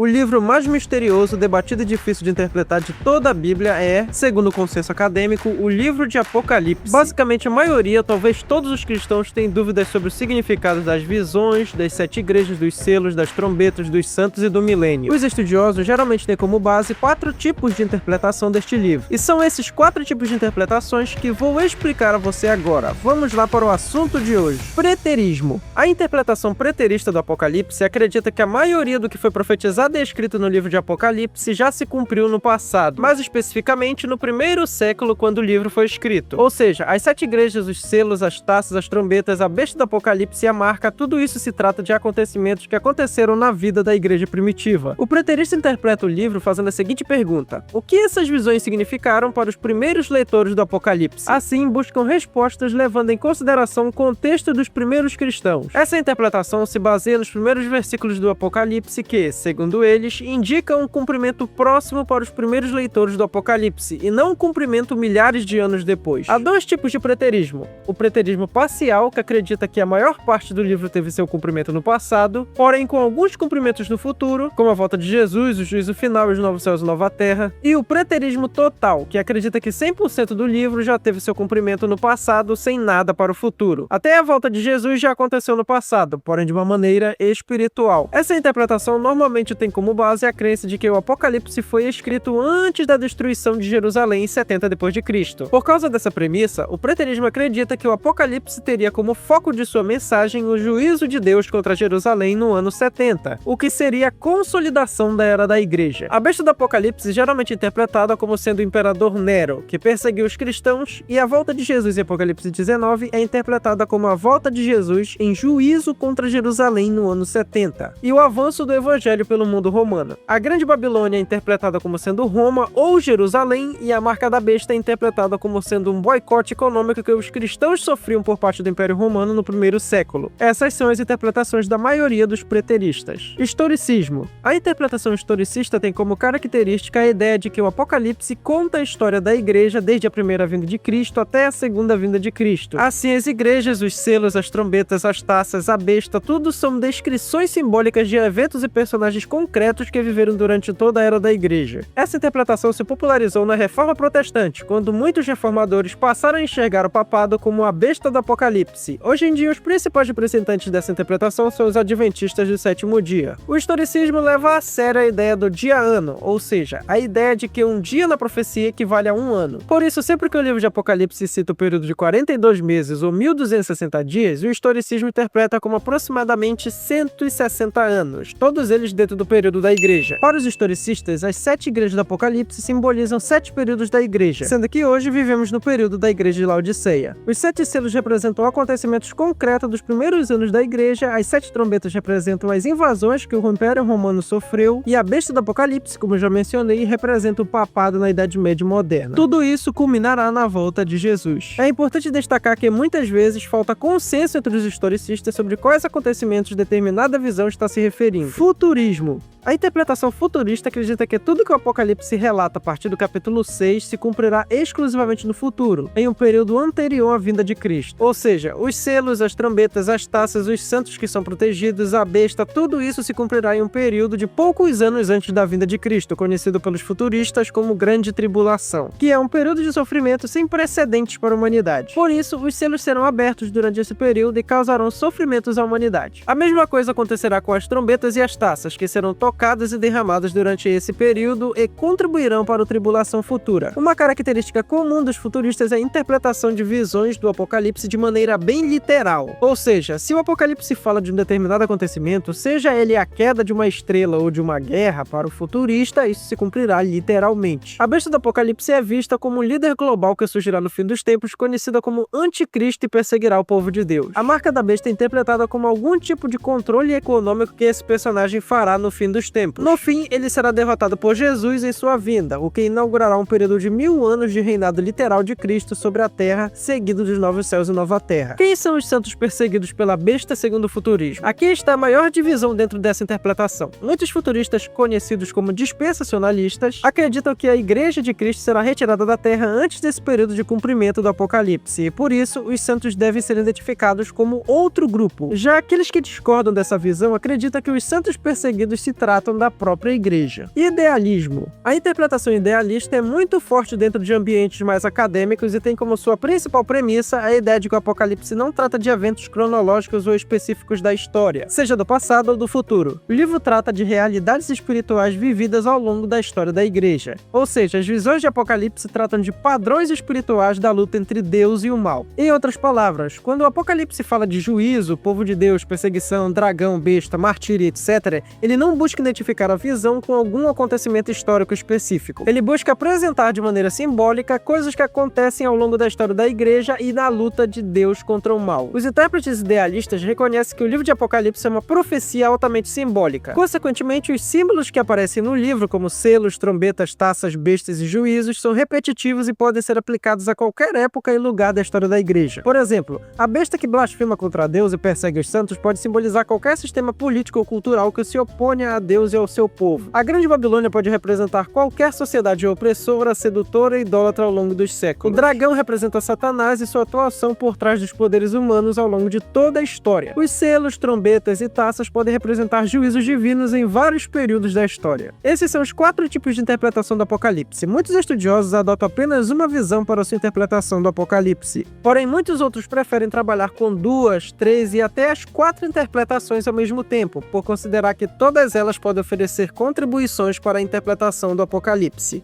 O livro mais misterioso, debatido e difícil de interpretar de toda a Bíblia é, segundo o consenso acadêmico, o livro de Apocalipse. Basicamente, a maioria, talvez todos os cristãos, têm dúvidas sobre o significado das visões, das 7 igrejas, dos selos, das trombetas, dos santos e do milênio. Os estudiosos geralmente têm como base 4 tipos de interpretação deste livro. E são esses 4 tipos de interpretações que vou explicar a você agora. Vamos lá para o assunto de hoje. Preterismo. A interpretação preterista do Apocalipse acredita que a maioria do que foi profetizado e escrito no livro de Apocalipse já se cumpriu no passado, mais especificamente no primeiro século, quando o livro foi escrito. Ou seja, as 7 igrejas, os selos, as taças, as trombetas, a besta do Apocalipse e a marca, tudo isso se trata de acontecimentos que aconteceram na vida da igreja primitiva. O preterista interpreta o livro fazendo a seguinte pergunta: o que essas visões significaram para os primeiros leitores do Apocalipse? Assim, buscam respostas levando em consideração o contexto dos primeiros cristãos. Essa interpretação se baseia nos primeiros versículos do Apocalipse que, segundo eles, indicam um cumprimento próximo para os primeiros leitores do Apocalipse, e não um cumprimento milhares de anos depois. Há 2 tipos de preterismo. O preterismo parcial, que acredita que a maior parte do livro teve seu cumprimento no passado, porém com alguns cumprimentos no futuro, como a volta de Jesus, o juízo final e os novos céus e nova terra. E o preterismo total, que acredita que 100% do livro já teve seu cumprimento no passado, sem nada para o futuro. Até a volta de Jesus já aconteceu no passado, porém de uma maneira espiritual. Essa interpretação normalmente tem como base a crença de que o Apocalipse foi escrito antes da destruição de Jerusalém em 70 d.C. Por causa dessa premissa, o preterismo acredita que o Apocalipse teria como foco de sua mensagem o juízo de Deus contra Jerusalém no ano 70, o que seria a consolidação da era da igreja. A besta do Apocalipse geralmente é interpretada como sendo o imperador Nero, que perseguiu os cristãos, e a volta de Jesus em Apocalipse 19 é interpretada como a volta de Jesus em juízo contra Jerusalém no ano 70, e o avanço do evangelho pelo mundo romano. A Grande Babilônia é interpretada como sendo Roma ou Jerusalém, e a marca da besta é interpretada como sendo um boicote econômico que os cristãos sofriam por parte do Império Romano no primeiro século. Essas são as interpretações da maioria dos preteristas. Historicismo. A interpretação historicista tem como característica a ideia de que o Apocalipse conta a história da igreja desde a primeira vinda de Cristo até a segunda vinda de Cristo. Assim, as igrejas, os selos, as trombetas, as taças, a besta, tudo são descrições simbólicas de eventos e personagens concretos que viveram durante toda a era da igreja. Essa interpretação se popularizou na Reforma Protestante, quando muitos reformadores passaram a enxergar o papado como a besta do Apocalipse. Hoje em dia, os principais representantes dessa interpretação são os adventistas do 7º dia. O historicismo leva a sério a ideia do dia-ano, ou seja, a ideia de que um dia na profecia equivale a um ano. Por isso, sempre que o livro de Apocalipse cita o período de 42 meses ou 1260 dias, o historicismo interpreta como aproximadamente 160 anos, todos eles dentro do período da igreja. Para os historicistas, as 7 igrejas do Apocalipse simbolizam 7 períodos da igreja, sendo que hoje vivemos no período da igreja de Laodiceia. Os 7 selos representam acontecimentos concretos dos primeiros anos da igreja, as 7 trombetas representam as invasões que o Império Romano sofreu, e a besta do Apocalipse, como eu já mencionei, representa o papado na Idade Média moderna. Tudo isso culminará na volta de Jesus. É importante destacar que muitas vezes falta consenso entre os historicistas sobre quais acontecimentos determinada visão está se referindo. Futurismo. A interpretação futurista acredita que tudo que o Apocalipse relata a partir do capítulo 6 se cumprirá exclusivamente no futuro, em um período anterior à vinda de Cristo. Ou seja, os selos, as trombetas, as taças, os santos que são protegidos, a besta, tudo isso se cumprirá em um período de poucos anos antes da vinda de Cristo, conhecido pelos futuristas como Grande Tribulação, que é um período de sofrimento sem precedentes para a humanidade. Por isso, os selos serão abertos durante esse período e causarão sofrimentos à humanidade. A mesma coisa acontecerá com as trombetas e as taças, que serão tocadas e derramadas durante esse período e contribuirão para a tribulação futura. Uma característica comum dos futuristas é a interpretação de visões do Apocalipse de maneira bem literal. Ou seja, se o Apocalipse fala de um determinado acontecimento, seja ele a queda de uma estrela ou de uma guerra, para o futurista isso se cumprirá literalmente. A besta do Apocalipse é vista como um líder global que surgirá no fim dos tempos, conhecida como Anticristo, e perseguirá o povo de Deus. A marca da besta é interpretada como algum tipo de controle econômico que esse personagem fará no fim dos tempos. No fim, ele será derrotado por Jesus em sua vinda, o que inaugurará um período de 1000 anos de reinado literal de Cristo sobre a terra, seguido dos novos céus e nova terra. Quem são os santos perseguidos pela besta segundo o futurismo? Aqui está a maior divisão dentro dessa interpretação. Muitos futuristas, conhecidos como dispensacionalistas, acreditam que a igreja de Cristo será retirada da terra antes desse período de cumprimento do Apocalipse, e por isso os santos devem ser identificados como outro grupo. Já aqueles que discordam dessa visão acreditam que os santos perseguidos se tratam tratam da própria igreja. Idealismo. A interpretação idealista é muito forte dentro de ambientes mais acadêmicos e tem como sua principal premissa a ideia de que o Apocalipse não trata de eventos cronológicos ou específicos da história, seja do passado ou do futuro. O livro trata de realidades espirituais vividas ao longo da história da igreja. Ou seja, as visões de Apocalipse tratam de padrões espirituais da luta entre Deus e o mal. Em outras palavras, quando o Apocalipse fala de juízo, povo de Deus, perseguição, dragão, besta, martírio, etc., ele não busca identificar a visão com algum acontecimento histórico específico. Ele busca apresentar de maneira simbólica coisas que acontecem ao longo da história da igreja e na luta de Deus contra o mal. Os intérpretes idealistas reconhecem que o livro de Apocalipse é uma profecia altamente simbólica. Consequentemente, os símbolos que aparecem no livro, como selos, trombetas, taças, bestas e juízos, são repetitivos e podem ser aplicados a qualquer época e lugar da história da igreja. Por exemplo, a besta que blasfema contra Deus e persegue os santos pode simbolizar qualquer sistema político ou cultural que se oponha a Deus e ao seu povo. A Grande Babilônia pode representar qualquer sociedade opressora, sedutora e idólatra ao longo dos séculos. O dragão representa Satanás e sua atuação por trás dos poderes humanos ao longo de toda a história. Os selos, trombetas e taças podem representar juízos divinos em vários períodos da história. Esses são os 4 tipos de interpretação do Apocalipse. Muitos estudiosos adotam apenas uma visão para sua interpretação do Apocalipse. Porém, muitos outros preferem trabalhar com 2, 3 e até as 4 interpretações ao mesmo tempo, por considerar que todas elas podem oferecer contribuições para a interpretação do Apocalipse.